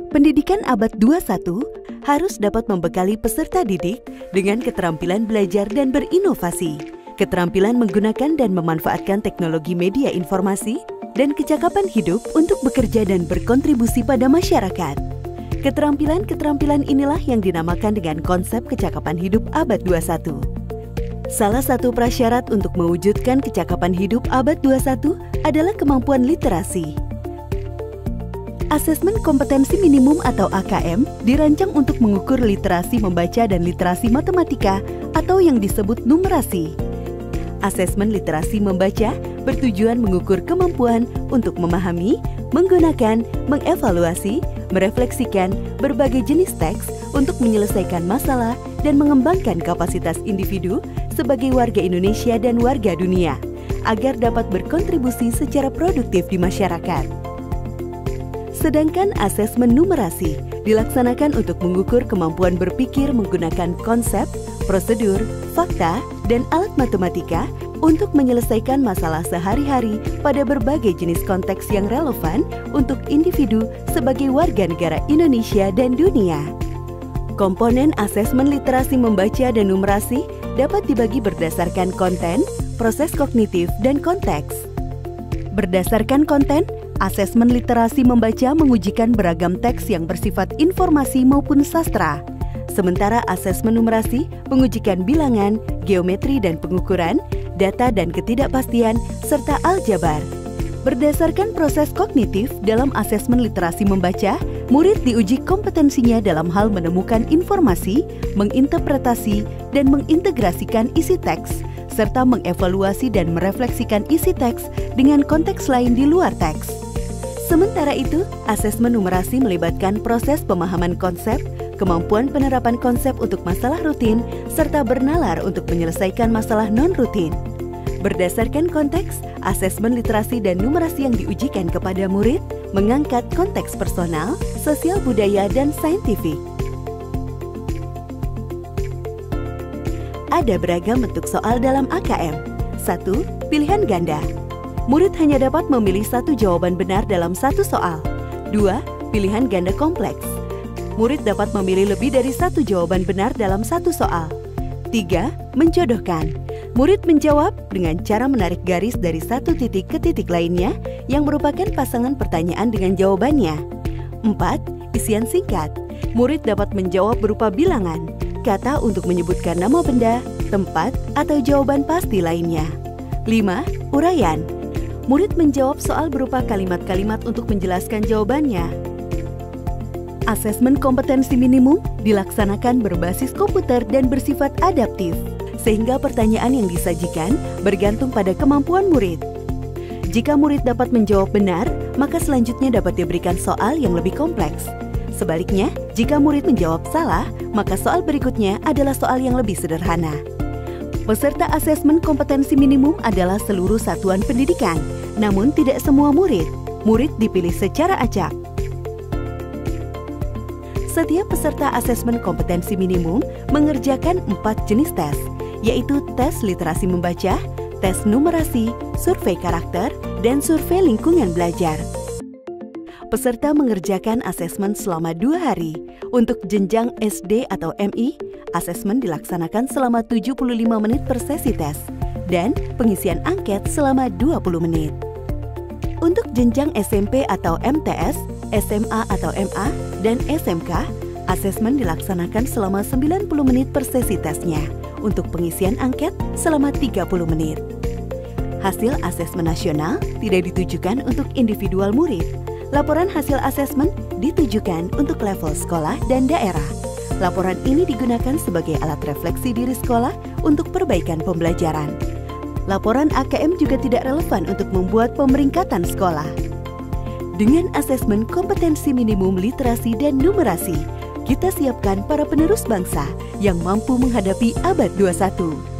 Pendidikan abad 21 harus dapat membekali peserta didik dengan keterampilan belajar dan berinovasi, keterampilan menggunakan dan memanfaatkan teknologi media informasi, dan kecakapan hidup untuk bekerja dan berkontribusi pada masyarakat. Keterampilan-keterampilan inilah yang dinamakan dengan konsep kecakapan hidup abad 21. Salah satu prasyarat untuk mewujudkan kecakapan hidup abad 21 adalah kemampuan literasi. Asesmen kompetensi minimum atau AKM dirancang untuk mengukur literasi membaca dan literasi matematika atau yang disebut numerasi. Asesmen literasi membaca bertujuan mengukur kemampuan untuk memahami, menggunakan, mengevaluasi, merefleksikan berbagai jenis teks untuk menyelesaikan masalah dan mengembangkan kapasitas individu sebagai warga Indonesia dan warga dunia agar dapat berkontribusi secara produktif di masyarakat. Sedangkan asesmen numerasi dilaksanakan untuk mengukur kemampuan berpikir menggunakan konsep, prosedur, fakta, dan alat matematika untuk menyelesaikan masalah sehari-hari pada berbagai jenis konteks yang relevan untuk individu sebagai warga negara Indonesia dan dunia. Komponen asesmen literasi membaca dan numerasi dapat dibagi berdasarkan konten, proses kognitif, dan konteks. Berdasarkan konten, asesmen literasi membaca mengujikan beragam teks yang bersifat informasi maupun sastra. Sementara asesmen numerasi mengujikan bilangan, geometri dan pengukuran, data dan ketidakpastian, serta aljabar. Berdasarkan proses kognitif dalam asesmen literasi membaca, murid diuji kompetensinya dalam hal menemukan informasi, menginterpretasi, dan mengintegrasikan isi teks, serta mengevaluasi dan merefleksikan isi teks dengan konteks lain di luar teks. Sementara itu, asesmen numerasi melibatkan proses pemahaman konsep, kemampuan penerapan konsep untuk masalah rutin, serta bernalar untuk menyelesaikan masalah non-rutin. Berdasarkan konteks, asesmen literasi dan numerasi yang diujikan kepada murid mengangkat konteks personal, sosial budaya, dan saintifik. Ada beragam bentuk soal dalam AKM. 1. Pilihan ganda. Murid hanya dapat memilih satu jawaban benar dalam satu soal. 2. Pilihan ganda kompleks. Murid dapat memilih lebih dari satu jawaban benar dalam satu soal. 3. Menjodohkan. Murid menjawab dengan cara menarik garis dari satu titik ke titik lainnya yang merupakan pasangan pertanyaan dengan jawabannya. 4. Isian singkat. Murid dapat menjawab berupa bilangan, kata untuk menyebutkan nama benda, tempat, atau jawaban pasti lainnya. 5. Uraian. Murid menjawab soal berupa kalimat-kalimat untuk menjelaskan jawabannya. Asesmen kompetensi minimum dilaksanakan berbasis komputer dan bersifat adaptif, sehingga pertanyaan yang disajikan bergantung pada kemampuan murid. Jika murid dapat menjawab benar, maka selanjutnya dapat diberikan soal yang lebih kompleks. Sebaliknya, jika murid menjawab salah, maka soal berikutnya adalah soal yang lebih sederhana. Peserta asesmen kompetensi minimum adalah seluruh satuan pendidikan, namun tidak semua murid. Murid dipilih secara acak. Setiap peserta asesmen kompetensi minimum mengerjakan 4 jenis tes, yaitu tes literasi membaca, tes numerasi, survei karakter, dan survei lingkungan belajar. Peserta mengerjakan asesmen selama 2 hari. Untuk jenjang SD atau MI, asesmen dilaksanakan selama 75 menit per sesi tes, dan pengisian angket selama 20 menit. Untuk jenjang SMP atau MTS, SMA atau MA, dan SMK, asesmen dilaksanakan selama 90 menit per sesi tesnya, untuk pengisian angket selama 30 menit. Hasil asesmen nasional tidak ditujukan untuk individual murid. Laporan hasil asesmen ditujukan untuk level sekolah dan daerah. Laporan ini digunakan sebagai alat refleksi diri sekolah untuk perbaikan pembelajaran. Laporan AKM juga tidak relevan untuk membuat pemeringkatan sekolah. Dengan asesmen kompetensi minimum literasi dan numerasi, kita siapkan para penerus bangsa yang mampu menghadapi abad 21.